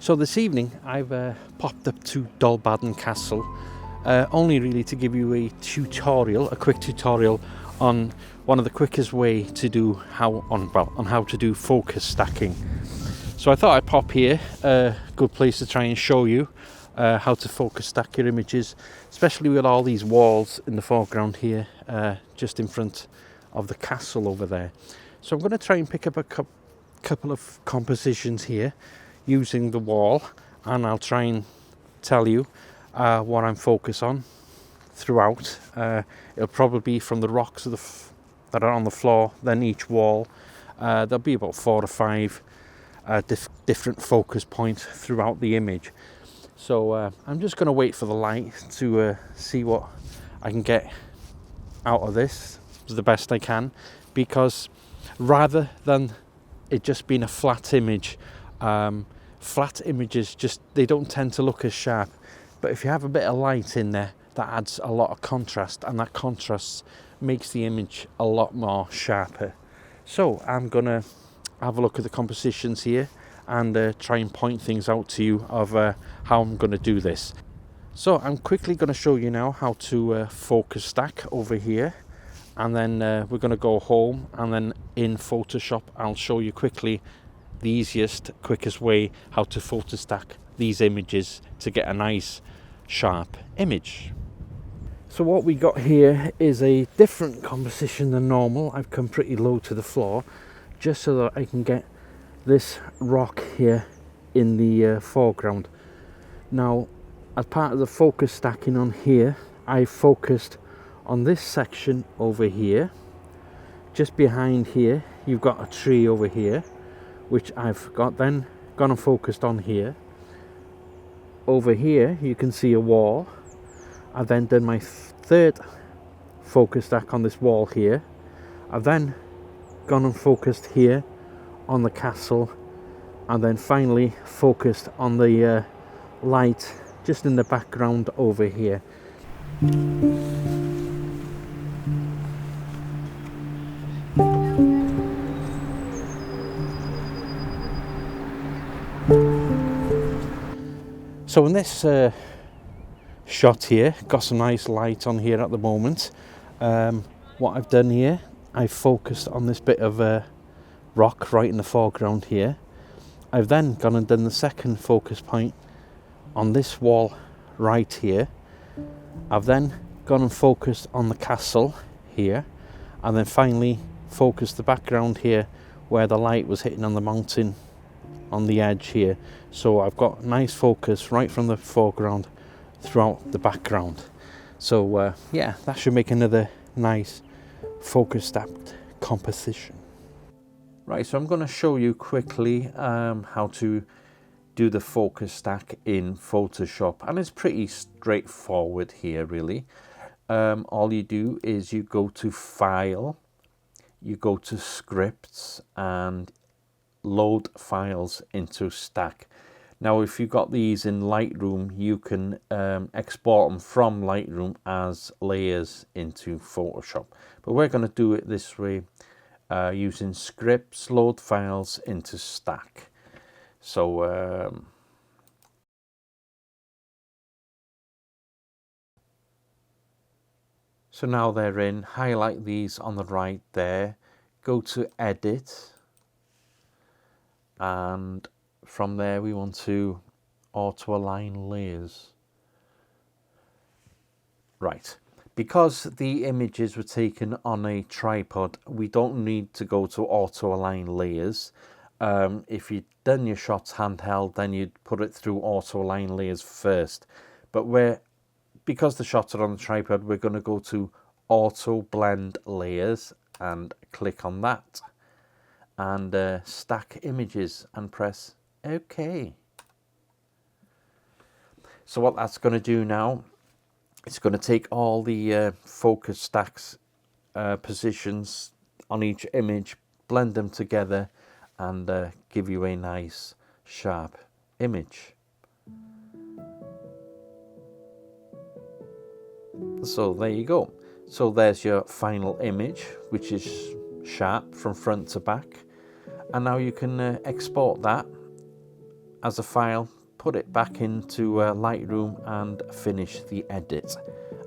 So this evening I've popped up to Dolbadarn Castle, only really to give you a quick tutorial on one of the quickest way to do on how to do focus stacking. So I thought I'd pop here, a good place to try and show you how to focus stack your images, especially with all these walls in the foreground here, just in front of the castle over there. So I'm going to try and pick up a couple of compositions here using the wall, and I'll try and tell you what I'm focused on throughout. It'll probably be from the rocks that are on the floor, then each wall. There'll be about 4 to 5 different focus points throughout the image. So I'm just going to wait for the light to see what I can get out of this the best I can, because rather than it just being a flat image, flat images they don't tend to look as sharp, but if you have a bit of light in there, that adds a lot of contrast, and that contrast makes the image a lot more sharper. So I'm gonna have a look at the compositions here and try and point things out to you of how I'm gonna do this. So I'm quickly going to show you now how to focus stack over here, and then we're going to go home, and then in Photoshop I'll show you quickly the easiest, quickest way how to photo stack these images to get a nice sharp image. So what we got here is a different composition than normal. I've come pretty low to the floor just so that I can get this rock here in the foreground. Now, as part of the focus stacking on here, I focused on this section over here. Just behind here you've got a tree over here, which I've got then gone and focused on here. Over here you can see a wall. I've then done my third focus stack on this wall here. I've then gone and focused here on the castle, and then finally focused on the light just in the background over here. So in this shot here, got some nice light on here at the moment. What I've done here, I've focused on this bit of rock right in the foreground here. I've then gone and done the second focus point on this wall right here. I've then gone and focused on the castle here, and then finally focused the background here where the light was hitting on the mountain on the edge here. So I've got nice focus right from the foreground throughout the background. So yeah, that should make another nice focus stacked composition. Right, so I'm going to show you quickly how to do the focus stack in Photoshop, and it's pretty straightforward here really. All you do is you go to File, you go to Scripts, and load files into stack. Now if you've got these in Lightroom, you can export them from Lightroom as layers into Photoshop, but we're going to do it this way, using Scripts, load files into stack. So so now they're in. Highlight these on the right there, go to Edit, and from there we want to auto align layers. Right, because the images were taken on a tripod, we don't need to go to auto align layers. If you'd done your shots handheld, then you'd put it through auto align layers first, but because the shots are on the tripod, we're going to go to auto blend layers and click on that, and stack images and press OK. So what that's going to do now, it's going to take all the focus stacks positions on each image, blend them together, and give you a nice sharp image. So there you go. So there's your final image, which is sharp from front to back, and now you can export that as a file put it back into Lightroom and finish the edit.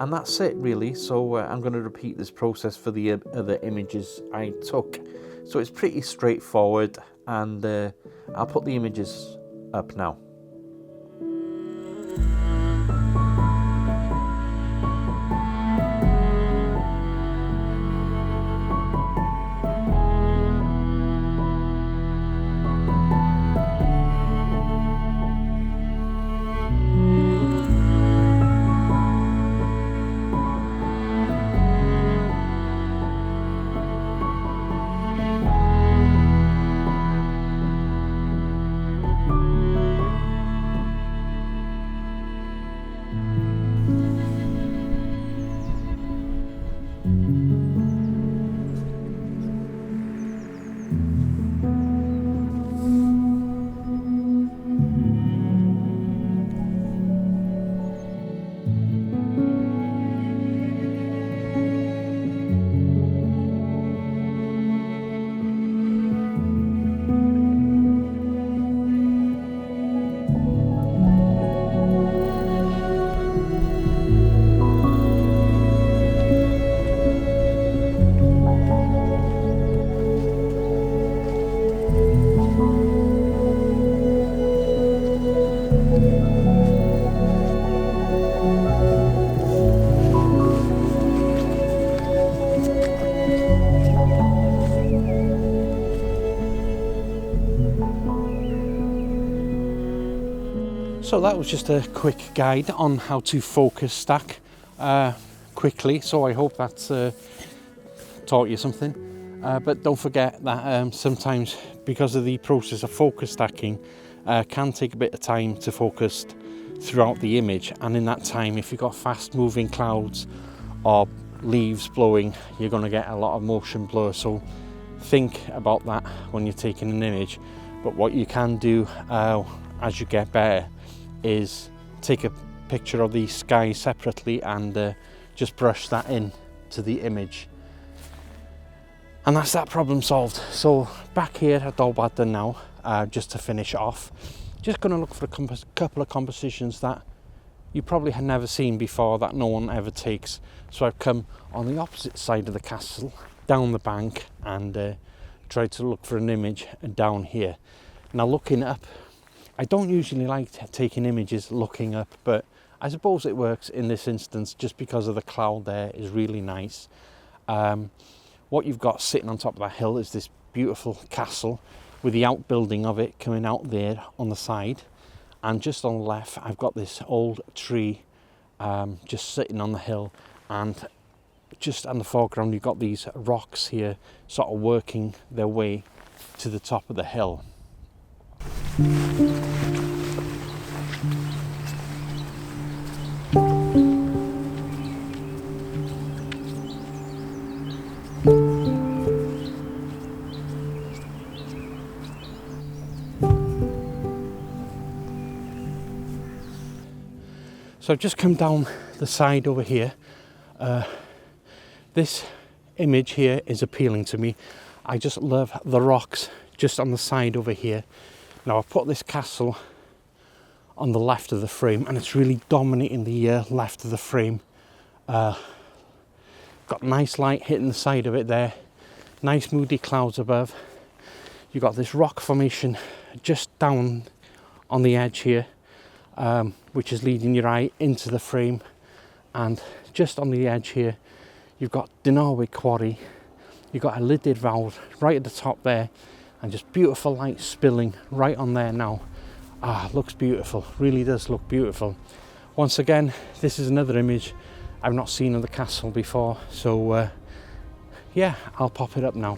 And that's it really. So I'm going to repeat this process for the other images I took. So it's pretty straightforward, and I'll put the images up now. So that was just a quick guide on how to focus stack quickly. So I hope that's taught you something. But don't forget that sometimes, because of the process of focus stacking, can take a bit of time to focus throughout the image. And in that time, if you've got fast moving clouds or leaves blowing, you're going to get a lot of motion blur. So think about that when you're taking an image. But what you can do as you get better is take a picture of the sky separately and just brush that in to the image, and that's that problem solved. So back here at Dolbadarn now, just to finish off, just going to look for a couple of compositions that you probably had never seen before, that no one ever takes. So I've come on the opposite side of the castle, down the bank, and tried to look for an image down here. Now looking up, I don't usually like taking images looking up, but I suppose it works in this instance just because of the cloud there is really nice. What you've got sitting on top of that hill is this beautiful castle with the outbuilding of it coming out there on the side. And just on the left, I've got this old tree just sitting on the hill. And just in the foreground, you've got these rocks here sort of working their way to the top of the hill. So I've just come down the side over here. This image here is appealing to me. I just love the rocks just on the side over here. Now I've put this castle on the left of the frame, and it's really dominating the left of the frame. Got nice light hitting the side of it there, nice moody clouds above. You've got this rock formation just down on the edge here, which is leading your eye into the frame, and just on the edge here you've got Dinarwig Quarry. You've got a lidded valve right at the top there, and just beautiful light spilling right on there now. Looks beautiful, really does look beautiful. Once again, this is another image I've not seen of the castle before, so yeah, I'll pop it up now.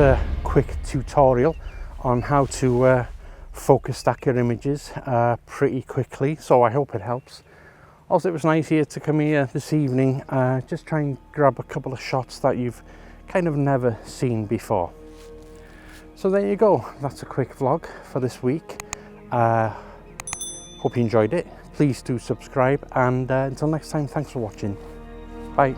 a quick tutorial on how to focus stack your images pretty quickly, so I hope it helps. Also, it was nice here to come here this evening, just try and grab a couple of shots that you've kind of never seen before. So there you go, that's a quick vlog for this week. Hope you enjoyed it. Please do subscribe, and until next time, thanks for watching. Bye.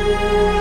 Thank you.